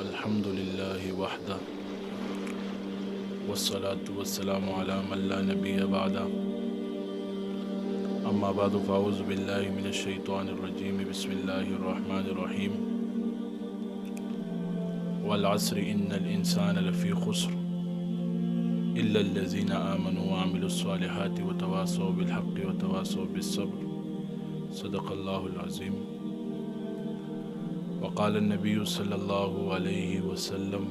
الحمد للہ وحدہ والصلاة والسلام علی من لا نبی بعدہ اما بعد فاعوذ باللہ من الشیطان الرجیم بسم اللہ الرحمن الرحیم والعصر ان الانسان لفی خسر الا الذین آمنوا وعملوا الصالحات وتواصوا بالحق وتواصوا بالصبر صدق اللہ العظیم وقال النبی صلی اللہ علیہ وسلم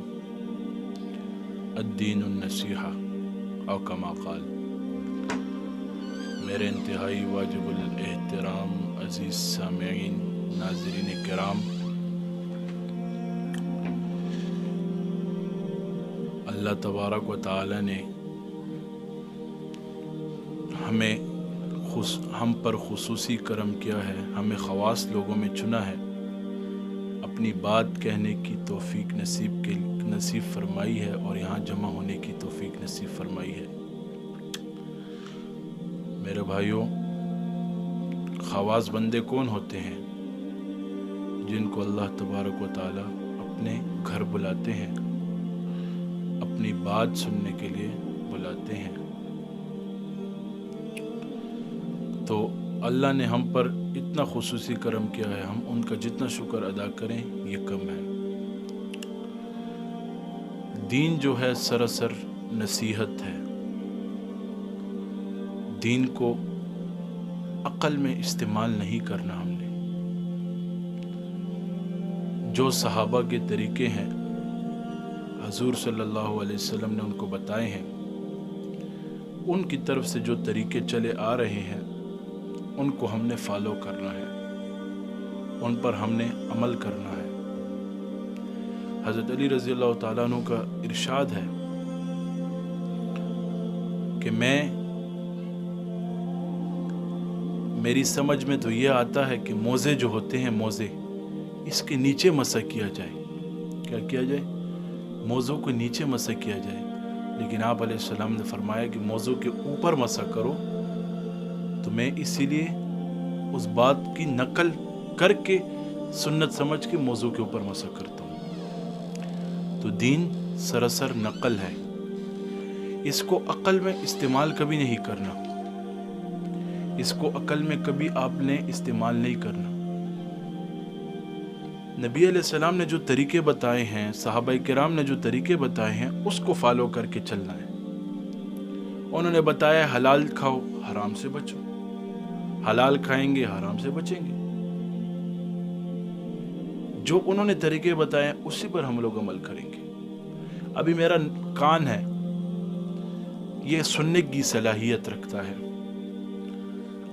الدین النصیحہ او کما قال۔ میرے انتہائی واجب الاحترام عزیز سامعین، ناظرین کرام، اللہ تبارک و تعالی نے ہم پر خصوصی کرم کیا ہے، ہمیں خواص لوگوں میں چنا ہے، اپنی بات کہنے کی توفیق نصیب فرمائی ہے اور یہاں جمع ہونے کی توفیق نصیب فرمائی ہے۔ میرے بھائیوں، خواص بندے کون ہوتے ہیں؟ جن کو اللہ تبارک و تعالی اپنے گھر بلاتے ہیں، اپنی بات سننے کے لیے بلاتے ہیں۔ تو اللہ نے ہم پر اتنا خصوصی کرم کیا ہے، ہم ان کا جتنا شکر ادا کریں یہ کم ہے۔ دین جو ہے سراسر نصیحت ہے۔ دین کو عقل میں استعمال نہیں کرنا ہم نے۔ جو صحابہ کے طریقے ہیں، حضور صلی اللہ علیہ وسلم نے ان کو بتائے ہیں، ان کی طرف سے جو طریقے چلے آ رہے ہیں ان کو ہم نے فالو کرنا ہے، ان پر ہم نے عمل کرنا ہے۔ حضرت علی رضی اللہ تعالیٰ عنہ کا ارشاد ہے کہ میری سمجھ میں تو یہ آتا ہے کہ موزے جو ہوتے ہیں، موزے اس کے نیچے مسح کیا جائے۔ کیا کیا جائے؟ موزوں کو نیچے مسح کیا جائے، لیکن آپ علیہ السلام نے فرمایا کہ موزوں کے اوپر مسح کرو۔ تو میں اسی لیے اس بات کی نقل کر کے سنت سمجھ کے موضوع کے اوپر مسح کرتا ہوں۔ تو دین سراسر نقل ہے، اس کو عقل میں استعمال کبھی نہیں کرنا، اس کو عقل میں کبھی آپ نے استعمال نہیں کرنا۔ نبی علیہ السلام نے جو طریقے بتائے ہیں، صحابہ کرام نے جو طریقے بتائے ہیں، اس کو فالو کر کے چلنا ہے۔ انہوں نے بتایا حلال کھاؤ، حرام سے بچو، حلال کھائیں گے حرام سے بچیں گے۔ جو انہوں نے طریقے بتائے اسی پر ہم لوگ عمل کریں گے۔ ابھی میرا کان ہے، یہ سننے کی صلاحیت رکھتا ہے۔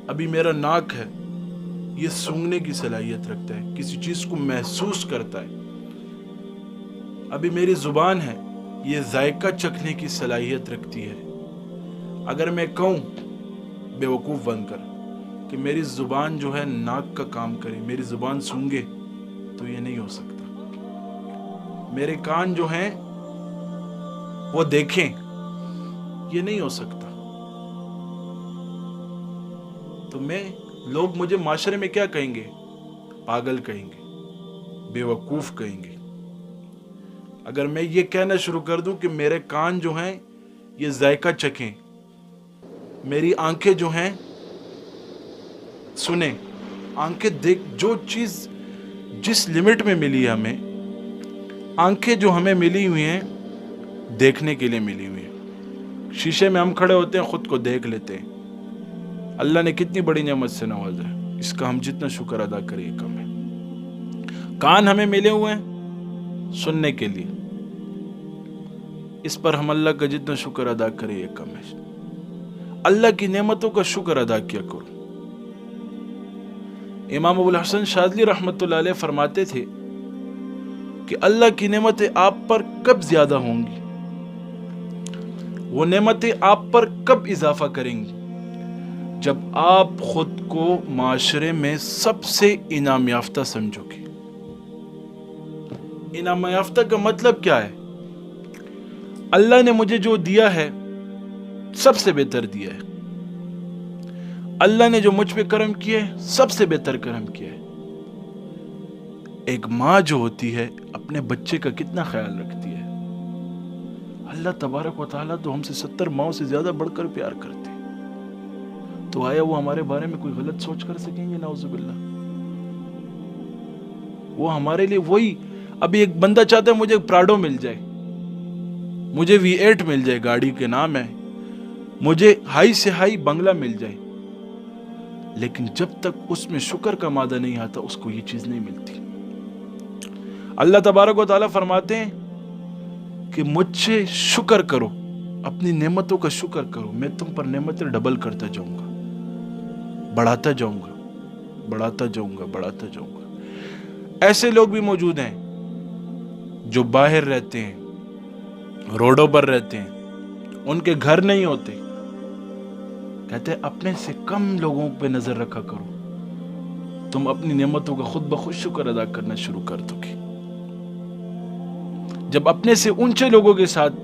ابھی میرا ناک ہے، یہ سونگھنے کی صلاحیت رکھتا ہے، کسی چیز کو محسوس کرتا ہے۔ ابھی میری زبان ہے، یہ ذائقہ چکھنے کی صلاحیت رکھتی ہے۔ اگر میں کہوں بے وقوف بن کر کہ میری زبان جو ہے ناک کا کام کرے، میری زبان سونگے، تو یہ نہیں ہو سکتا۔ میرے کان جو ہیں وہ دیکھیں، یہ نہیں ہو سکتا۔ تو لوگ مجھے معاشرے میں کیا کہیں گے؟ پاگل کہیں گے، بے وقوف کہیں گے۔ اگر میں یہ کہنا شروع کر دوں کہ میرے کان جو ہیں یہ ذائقہ چکھیں، میری آنکھیں جو ہیں سنیں، آنکھیں دیکھ، جو چیز جس لمٹ میں ملی ہے ہمیں، آنکھیں جو ہمیں ملی ہوئی ہیں دیکھنے کے لیے ملی ہوئی ہیں۔ شیشے میں ہم کھڑے ہوتے ہیں، خود کو دیکھ لیتے ہیں۔ اللہ نے کتنی بڑی نعمت سے نوازا ہے، اس کا ہم جتنا شکر ادا کریں یہ کم ہے۔ کان ہمیں ملے ہوئے ہیں سننے کے لیے، اس پر ہم اللہ کا جتنا شکر ادا کریں یہ کم ہے۔ اللہ کی نعمتوں کا شکر ادا کیا کرو۔ امام ابو الحسن شاذلی رحمۃ اللہ علیہ فرماتے تھے کہ اللہ کی نعمتیں آپ پر کب زیادہ ہوں گی، وہ نعمتیں آپ پر کب اضافہ کریں گی، جب آپ خود کو معاشرے میں سب سے انعام یافتہ سمجھو گے۔ انعام یافتہ کا مطلب کیا ہے؟ اللہ نے مجھے جو دیا ہے سب سے بہتر دیا ہے، اللہ نے جو مجھ پہ کرم کیا ہے سب سے بہتر کرم کیا ہے۔ ایک ماں جو ہوتی ہے اپنے بچے کا کتنا خیال رکھتی ہے. اللہ تبارک و تعالیٰ تو ہم سے 70 ماؤں سے زیادہ بڑھ کر پیار کرتے ہیں. تو آیا وہ ہمارے بارے میں کوئی غلط سوچ کر سکیں گے؟ نعوذ باللہ. وہ ہمارے لیے وہی، ابھی ایک بندہ چاہتا ہے مجھے پراڈو مل جائے، مجھے V8 مل جائے، گاڑی کے نام ہے، مجھے ہائی سے ہائی بنگلہ مل جائے، لیکن جب تک اس میں شکر کا مادہ نہیں آتا اس کو یہ چیز نہیں ملتی. اللہ تبارک و تعالیٰ فرماتے ہیں کہ مجھ سے شکر کرو، اپنی نعمتوں کا شکر کرو، میں تم پر نعمتیں ڈبل کرتا جاؤں گا، بڑھاتا جاؤں گا، بڑھاتا جاؤں گا، بڑھاتا جاؤں گا. ایسے لوگ بھی موجود ہیں جو باہر رہتے ہیں، روڈوں پر رہتے ہیں، ان کے گھر نہیں ہوتے، کہتے ہیں اپنے سے کم لوگوں پہ نظر رکھا کرو، تم اپنی نعمتوں کا خود بخود شکر ادا کرنا شروع کر دو گے. جب اپنے سے اونچے لوگوں کے ساتھ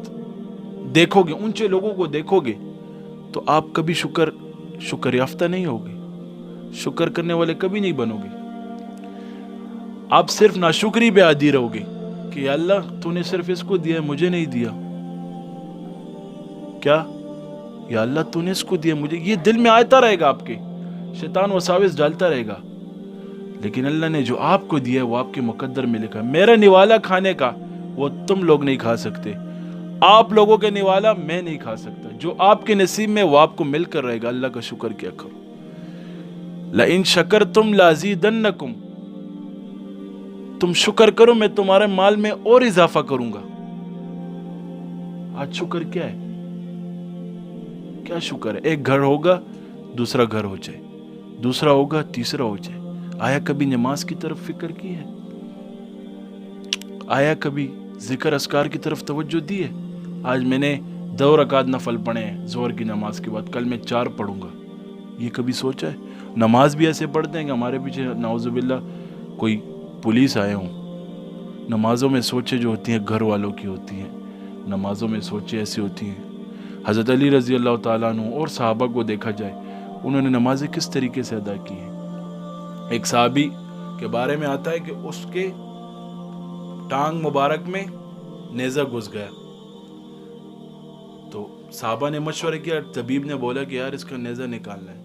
دیکھو گے، اونچے لوگوں کو دیکھو گے، تو آپ کبھی شکر یافتہ نہیں ہوگے، شکر کرنے والے کبھی نہیں بنو گے. آپ صرف ناشکری پہ عادی رہو گے کہ یا اللہ تو نے صرف اس کو دیا مجھے نہیں دیا، کیا یا اللہ تو نے اس کو دیا مجھے، یہ دل میں آتا رہے گا. آپ کے شیطان وساوس ڈالتا رہے گا، لیکن اللہ نے جو آپ کو دیا وہ آپ کے مقدر میں لکھا. میرا نوالا کھانے کا وہ تم لوگ نہیں کھا سکتے، آپ لوگوں کے نوالا میں نہیں کھا سکتا. جو آپ کے نصیب میں وہ آپ کو مل کر رہے گا. اللہ کا شکر کیا کرو. لئن شکرتم لازیدنکم، تم شکر کرو میں تمہارے مال میں اور اضافہ کروں گا. آج شکر کیا ہے؟ کیا شکر ہے؟ ایک گھر ہوگا دوسرا گھر ہو جائے، دوسرا ہوگا تیسرا ہو جائے. آیا کبھی نماز کی طرف فکر کی ہے؟ آیا کبھی ذکر اذکار کی طرف توجہ دی ہے؟ آج میں نے 2 رکعت نفل پڑھے ہیں ظہر کی نماز کے بعد، کل میں 4 پڑھوں گا. یہ کبھی سوچا ہے؟ نماز بھی ایسے پڑھتے ہیں کہ ہمارے پیچھے نعوذ باللہ کوئی پولیس آئے ہوں. نمازوں میں سوچیں جو ہوتی ہیں گھر والوں کی ہوتی ہیں، نمازوں میں سوچیں ایسی ہوتی ہیں. حضرت علی رضی اللہ تعالیٰ عنہ اور صحابہ کو دیکھا جائے، انہوں نے نمازیں کس طریقے سے ادا کی ہیں. ایک صحابی کے بارے میں آتا ہے کہ اس کے ٹانگ مبارک میں نیزہ گھس گیا، تو صحابہ نے مشورہ کیا، طبیب نے بولا کہ یار اس کا نیزہ نکالنا ہے.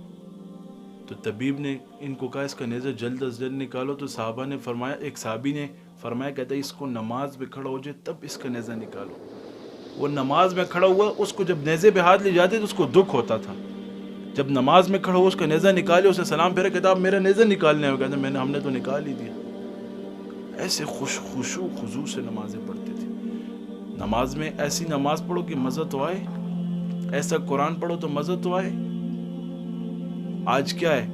تو طبیب نے ان کو کہا اس کا نیزہ جلد از جلد نکالو. تو صحابہ نے فرمایا، ایک صحابی نے فرمایا، کہتا ہے اس کو نماز میں کھڑا ہو جائے تب اس کا نیزہ نکالو. وہ نماز میں کھڑا ہوا، اس کو جب نیزے پہ ہاتھ لے جاتے تو اس کو دکھ ہوتا تھا. جب نماز میں کھڑا ہوا اس کا نیزہ نکالے، اسے سلام پھیرا، کہتا اب میرا نیزہ نکالنے ہے. کہتا ہم نے تو نکال ہی دیا. ایسے خشوع خضوع سے نمازیں پڑھتے تھے. نماز میں ایسی نماز پڑھو کہ مزہ تو آئے، ایسا قرآن پڑھو تو مزہ تو آئے. آج کیا ہے،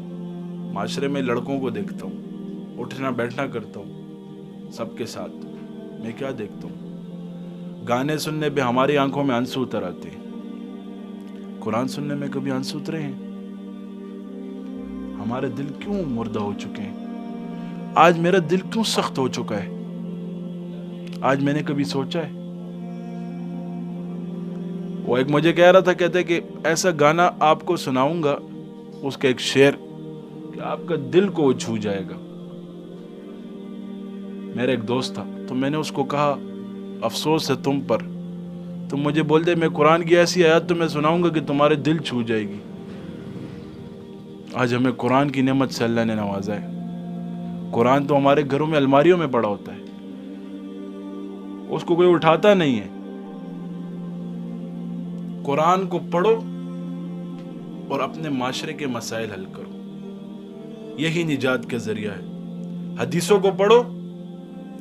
معاشرے میں لڑکوں کو دیکھتا ہوں، اٹھنا بیٹھنا کرتا ہوں سب کے ساتھ، میں کیا دیکھتا ہوں، گانے سننے پہ ہماری آنکھوں میں آنسو اتر آتے ہیں. قرآن سننے میں کبھی آنسو اترے ہیں؟ ہمارے دل کیوں مردہ ہو چکے ہیں؟ آج میرا دل کیوں سخت ہو چکا ہے؟ آج میں نے کبھی سوچا ہے؟ وہ ایک مجھے کہہ رہا تھا، کہتے کہ ایسا گانا آپ کو سناؤں گا، اس کا ایک شعر کہ آپ کا دل کو چھو جائے گا. میرا ایک دوست تھا، تو میں نے اس کو کہا افسوس ہے تم پر، تم مجھے بول دے میں قرآن کی ایسی آیات تو میں سناؤں گا کہ تمہارے دل چھو جائے گی. آج ہمیں قرآن کی نعمت سے اللہ نے نوازا ہے. قرآن تو ہمارے گھروں میں الماریوں میں پڑا ہوتا ہے، اس کو کوئی اٹھاتا نہیں ہے. قرآن کو پڑھو اور اپنے معاشرے کے مسائل حل کرو، یہی نجات کا ذریعہ ہے. حدیثوں کو پڑھو،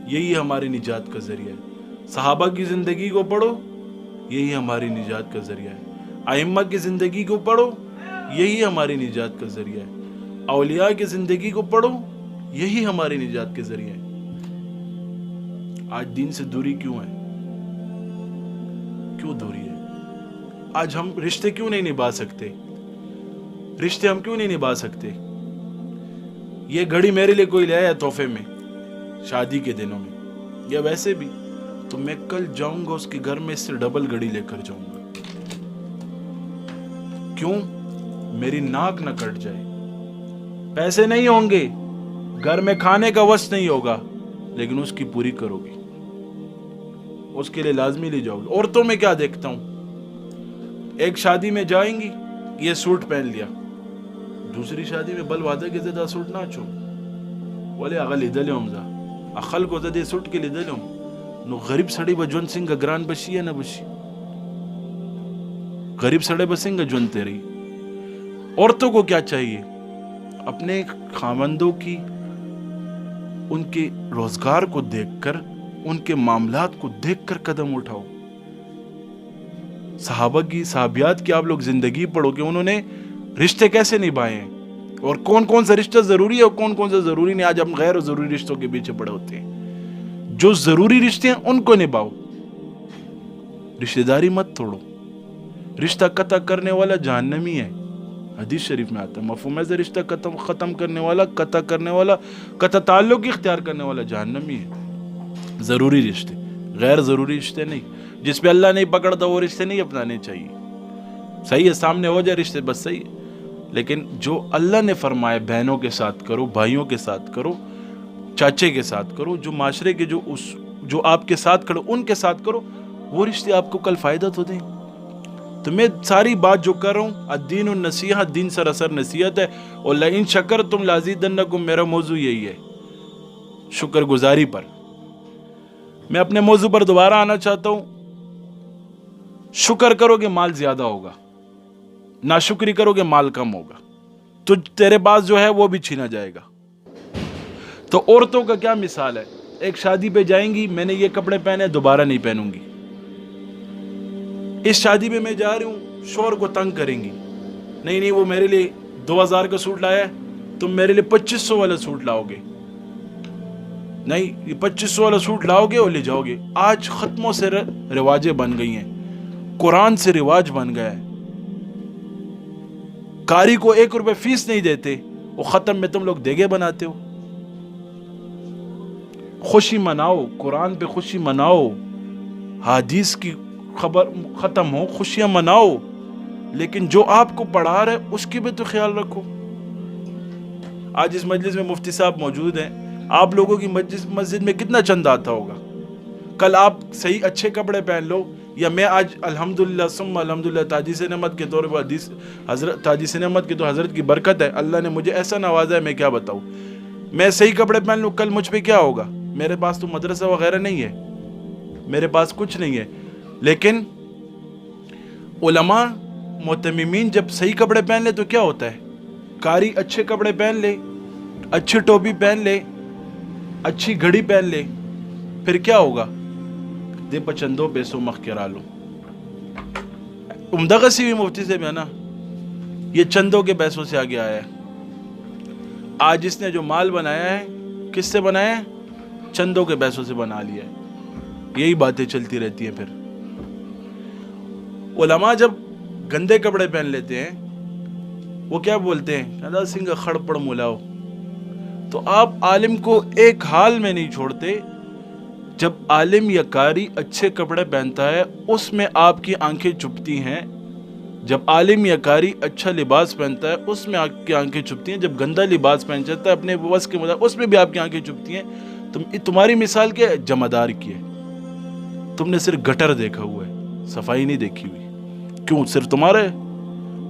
یہی ہماری نجات کا ذریعہ ہے. صحابہ کی زندگی کو پڑھو، یہی ہماری نجات کا ذریعہ ہے. ائمہ کی زندگی کو پڑھو، یہی ہماری نجات کا ذریعہ ہے. اولیاء کی زندگی کو پڑھو، یہی ہماری نجات کے ذریعہ ہے. آج دین سے دوری کیوں ہے؟ کیوں دوری ہے؟ آج ہم رشتے کیوں نہیں نبھا سکتے؟ رشتے ہم کیوں نہیں نبھا سکتے؟ یہ گھڑی میرے لیے کوئی لے آیا تحفے میں شادی کے دنوں میں، یا ویسے بھی تو میں کل جاؤں گا اس کے گھر میں، اس سے ڈبل گھڑی لے کر جاؤں گا. کیوں؟ میری ناک نہ کٹ جائے. پیسے نہیں ہوں گے، گھر میں کھانے کا وقت نہیں ہوگا، لیکن اس کی پوری کرو گی. اس کے لیے لازمی لے جاؤ گے. عورتوں میں کیا دیکھتا ہوں, ایک شادی میں جائیں گی, یہ سوٹ پہن لیا, دوسری شادی میں بل وعدہ کے زدہ سوٹ نہ چو ولی اغل لیدلیم زا اخل کو زدے سوٹ کے لیدلیم نو غریب سڑی با جون سنگا گران بشی یا نہ بشی, غریب سڑے بسنگا جون تیری. عورتوں کو کیا چاہیے, اپنے خاوندوں کی ان کے روزگار کو دیکھ کر, ان کے معاملات کو دیکھ کر قدم اٹھاؤ. صحابہ کی, صحابیات کی آپ لوگ زندگی پڑھو کہ انہوں نے رشتے کیسے نبھائے ہیں اور کون کون سا رشتہ ضروری ہے اور کون کون سا ضروری نہیں. آج ہم غیر ضروری رشتوں کے پیچھے پڑے ہوتے ہیں. جو ضروری رشتے ہیں ان کو نبھاؤ, رشتہ داری مت توڑو. رشتہ قطع کرنے والا جہنمی ہے, حدیث شریف میں آتا ہے. مفہوم ہے رشتہ ختم کرنے والا, قطع کرنے والا, قطع تعلق اختیار کرنے والا جہنمی ہے. ضروری رشتے, غیر ضروری رشتے نہیں. جس پہ اللہ نہیں پکڑتا وہ رشتے نہیں اپنانے چاہیے. صحیح ہے, سامنے ہو جائے رشتے بس صحیح ہے, لیکن جو اللہ نے فرمائے بہنوں کے ساتھ کرو, بھائیوں کے ساتھ کرو, چاچے کے ساتھ کرو, جو معاشرے کے جو آپ کے ساتھ کھڑے ان کے ساتھ کرو, وہ رشتے آپ کو کل فائدہ تو دیں. تو میں ساری بات جو کر رہا ہوں, الدین النصیحہ, دین سراسر نصیحت ہے. اور لئن شکرتم لازیدنکم, میرا موضوع یہی ہے, شکر گزاری پر. میں اپنے موضوع پر دوبارہ آنا چاہتا ہوں. شکر کرو گے مال زیادہ ہوگا, ناشکری کرو گے مال کم ہوگا, تو تیرے پاس جو ہے وہ بھی چھینا جائے گا. تو عورتوں کا کیا مثال ہے, ایک شادی پہ جائیں گی, میں نے یہ کپڑے پہنے دوبارہ نہیں پہنوں گی. اس شادی میں جا رہی ہوں, شوہر کو تنگ کریں گی, نہیں وہ میرے لیے 2000 کا سوٹ لایا ہے, تم میرے لیے 2500 والا سوٹ لاؤ گے, نہیں یہ 2500 والا سوٹ لاؤ گے اور لے جاؤ گے. آج ختموں سے رواجیں بن گئی ہیں, قرآن سے رواج بن گیا ہے. قاری کو 1 روپے فیس نہیں دیتے, وہ ختم میں تم لوگ دیگے بناتے ہو. خوشی مناؤ, قرآن پہ خوشی مناؤ, حدیث کی خبر ختم ہو, خوشیاں مناؤ, لیکن جو آپ کو پڑھا رہے اس کی بھی تو خیال رکھو. آج اس مجلس میں مفتی صاحب موجود ہیں, آپ لوگوں کی مسجد میں کتنا چند آتا ہوگا. کل آپ صحیح اچھے کپڑے پہن لو, یا میں آج الحمدللہ ثم الحمدللہ تاجی سے نعمت کے طور پر حضرت تاجی سے نعمت کی تو حضرت کی برکت ہے, اللہ نے مجھے ایسا نوازا ہے, میں کیا بتاؤں. میں صحیح کپڑے پہن لوں, کل مجھ پہ کیا ہوگا. میرے پاس تو مدرسہ وغیرہ نہیں ہے, میرے پاس کچھ نہیں ہے, لیکن علماء متممین جب صحیح کپڑے پہن لے تو کیا ہوتا ہے. قاری اچھے کپڑے پہن لے, اچھی ٹوپی پہن لے, اچھی گھڑی پہن لے, پھر کیا ہوگا, دے پچندوں پیسوں مخ کرا لو. عمدہ غسی بھی مفتی سے بھی ہے نا, یہ چندوں کے پیسوں سے آگے آیا ہے. آج اس نے جو مال بنایا ہے کس سے بنایا ہے, چندوں کے پیسوں سے بنا لیا ہے. یہی باتیں چلتی رہتی ہیں. پھر علماء جب گندے کپڑے پہن لیتے ہیں وہ کیا بولتے ہیں, کہتا سنگھ کھڑ پڑ ملاؤ. تو آپ عالم کو ایک حال میں نہیں چھوڑتے, جب عالم یا قاری اچھے کپڑے پہنتا ہے اس میں آپ کی آنکھیں چپتی ہیں. جب عالم یا قاری اچھا لباس پہنتا ہے اس میں آپ کی آنکھیں چپتی ہیں. جب گندا لباس پہن جاتا ہے اپنے وس کے مطابق اس میں بھی آپ کی آنکھیں چپتی ہیں. تمہاری مثال کیا ہے, جمعدار کی ہے. تم نے صرف گٹر دیکھا ہوا ہے, صفائی نہیں دیکھی ہوئی. کیوں, صرف تمہارے.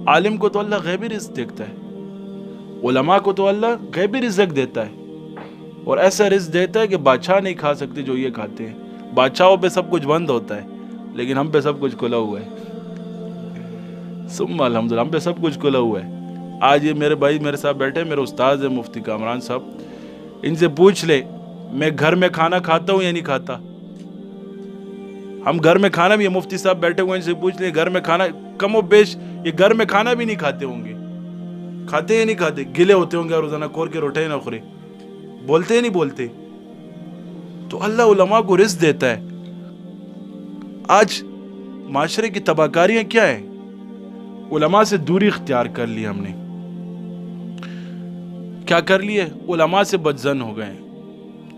عالم کو تو اللہ غیبی رزق دیکھتا ہے, علماء کو تو اللہ غیبی رزق دیتا ہے, اور ایسا رزق دیتا ہے کہ بادشاہ نہیں کھا سکتے جو یہ کھاتے ہیں. بادشاہوں پہ سب کچھ بند ہوتا ہے, لیکن ہم پہ سب کچھ کھلا ہوا ہے. ثم الحمدللہ, ہم پہ سب کچھ کھلا ہوا ہے. آج یہ میرے بھائی میرے ساتھ بیٹھے, میرے استاد ہیں مفتی کامران صاحب, ان سے پوچھ لے میں گھر میں کھانا کھاتا ہوں یا نہیں کھاتا. ہم گھر میں کھانا بھی, یہ مفتی صاحب بیٹھے ہوئے, ان سے پوچھ لیں گھر میں کھانا کم و بیش, یہ گھر میں کھانا بھی نہیں کھاتے ہوں گے. کھاتے یا نہیں کھاتے, گلے ہوتے ہوں گے روزانہ کور کے روٹے نہ خورے, بولتے یا نہیں بولتے. تو اللہ علماء کو رزق دیتا ہے. آج معاشرے کی تباہ کاریاں کیا ہیں, علماء سے دوری اختیار کر لی ہم نے. کیا کر لیے, علماء سے بدزن ہو گئے.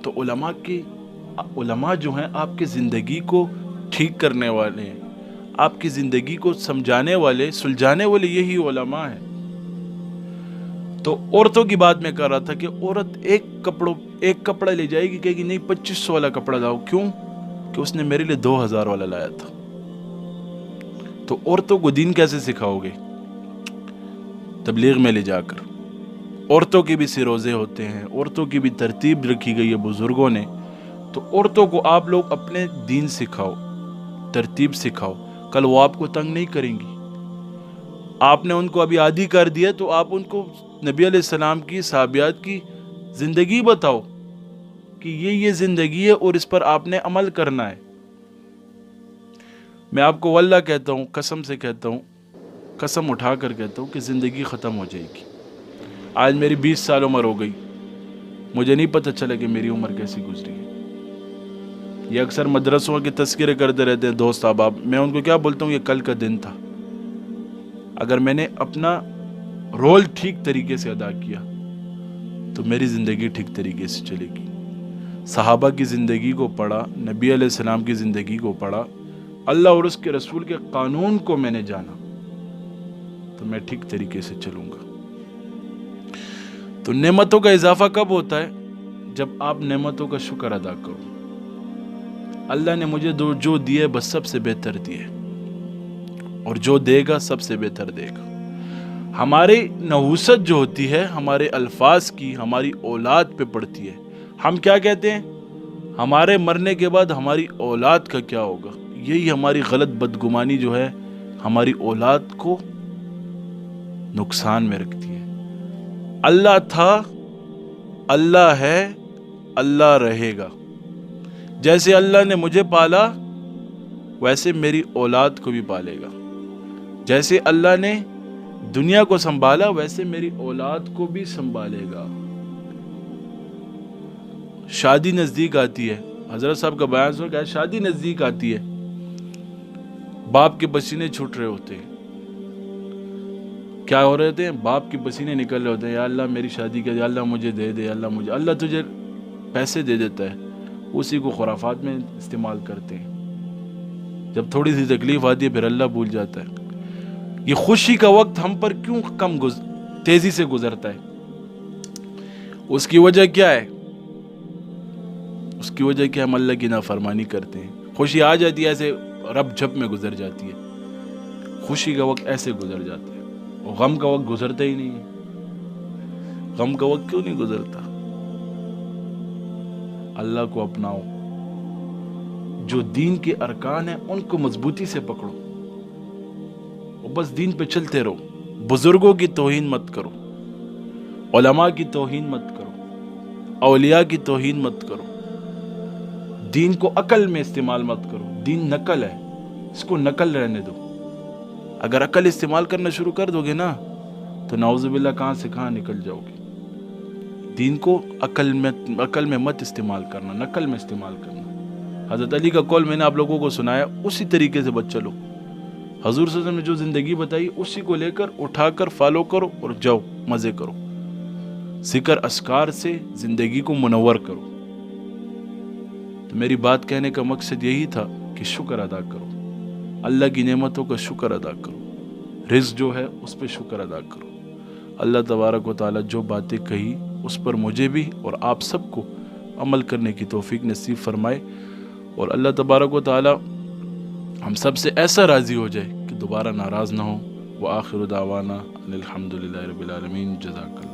تو علماء جو ہیں آپ کی زندگی کو ٹھیک کرنے والے ہیں, آپ کی زندگی کو سمجھانے والے, سلجھانے والے یہی علماء ہیں. تو عورتوں کی بات میں کر رہا تھا کہ عورت ایک کپڑا لے جائے گی, کہے گی نہیں 2500 والا کپڑا لاؤ. کیوں, کہ اس نے میرے لیے 2000 والا لایا تھا. تو عورتوں کو دین کیسے سکھاؤ گے؟ تبلیغ میں لے جا کر. عورتوں کے بھی سروزے ہوتے ہیں, عورتوں کی بھی ترتیب رکھی گئی ہے بزرگوں نے. تو عورتوں کو آپ لوگ اپنے دین سکھاؤ, ترتیب سکھاؤ. کل وہ آپ کو تنگ نہیں کریں گی. آپ نے ان کو ابھی عادی کر دیا تو آپ ان کو نبی علیہ السلام کی صحابیات کی زندگی بتاؤ کہ یہ زندگی ہے اور اس پر آپ نے عمل کرنا ہے. میں آپ کو واللہ کہتا ہوں, قسم سے کہتا ہوں, قسم اٹھا کر کہتا ہوں کہ زندگی ختم ہو جائے گی. آج میری 20 سال عمر ہو گئی, مجھے نہیں پتہ چلا کہ میری عمر کیسی گزری ہے. یہ اکثر مدرسوں کے تذکرے کرتے رہتے ہیں دوست احباب, میں ان کو کیا بولتا ہوں, یہ کل کا دن تھا. اگر میں نے اپنا رول ٹھیک طریقے سے ادا کیا تو میری زندگی ٹھیک طریقے سے چلے گی. صحابہ کی زندگی کو پڑھا, نبی علیہ السلام کی زندگی کو پڑھا, اللہ اور اس کے رسول کے قانون کو میں نے جانا, تو میں ٹھیک طریقے سے چلوں گا. تو نعمتوں کا اضافہ کب ہوتا ہے؟ جب آپ نعمتوں کا شکر ادا کرو. اللہ نے مجھے جو دیے بس سب سے بہتر دیے, اور جو دے گا سب سے بہتر دے گا. ہماری نحوست جو ہوتی ہے ہمارے الفاظ کی ہماری اولاد پہ پڑتی ہے. ہم کیا کہتے ہیں, ہمارے مرنے کے بعد ہماری اولاد کا کیا ہوگا. یہی ہماری غلط بدگمانی جو ہے ہماری اولاد کو نقصان میں رکھتی ہے. اللہ تھا, اللہ ہے, اللہ رہے گا. جیسے اللہ نے مجھے پالا ویسے میری اولاد کو بھی پالے گا. جیسے اللہ نے دنیا کو سنبھالا ویسے میری اولاد کو بھی سنبھالے گا. شادی نزدیک آتی ہے, حضرت صاحب کا بیان سن کہ شادی نزدیک آتی ہے, باپ کے پسینے چھوٹ رہے ہوتے ہیں. کیا ہو رہے تھے, باپ کے پسینے نکل رہے ہوتے ہیں, یا اللہ میری شادی کر, یا اللہ مجھے دے دے, یا اللہ مجھے. اللہ تجھے پیسے دے دیتا ہے, اسی کو خرافات میں استعمال کرتے ہیں. جب تھوڑی سی تکلیف آتی ہے پھر اللہ بھول جاتا ہے. یہ خوشی کا وقت ہم پر کیوں تیزی سے گزرتا ہے؟ اس کی وجہ کیا ہے؟ اس کی وجہ کہ ہم اللہ کی نافرمانی کرتے ہیں. خوشی آ جاتی ہے ایسے رب جھپ میں گزر جاتی ہے. خوشی کا وقت ایسے گزر جاتا ہے, اور غم کا وقت گزرتا ہی نہیں ہے. غم کا وقت کیوں نہیں گزرتا؟ اللہ کو اپناؤ, جو دین کے ارکان ہیں ان کو مضبوطی سے پکڑو, اور بس دین پہ چلتے رہو. بزرگوں کی توہین مت کرو, علماء کی توہین مت کرو, اولیاء کی توہین مت کرو. دین کو عقل میں استعمال مت کرو. دین نقل ہے, اس کو نقل رہنے دو. اگر عقل استعمال کرنا شروع کر دو گے نا تو نعوذ باللہ کہاں سے کہاں نکل جاؤ گے. دین کو عقل میں مت استعمال کرنا, نقل میں استعمال کرنا. حضرت علی کا قول میں نے آپ لوگوں کو سنایا, اسی طریقے سے بچ چلو. حضور صلی اللہ علیہ وسلم نے جو زندگی بتائی اسی کو لے کر اٹھا کر فالو کرو اور جاؤ مزے کرو. ذکر اذکار سے زندگی کو منور کرو. تو میری بات کہنے کا مقصد یہی تھا کہ شکر ادا کرو, اللہ کی نعمتوں کا شکر ادا کرو. رزق جو ہے اس پہ شکر ادا کرو. اللہ تبارک و تعالی جو باتیں کہی اس پر مجھے بھی اور آپ سب کو عمل کرنے کی توفیق نصیب فرمائے, اور اللہ تبارک و تعالی ہم سب سے ایسا راضی ہو جائے کہ دوبارہ ناراض نہ ہو. وآخر دعوانا الحمدللہ رب العالمین. جزاک اللہ.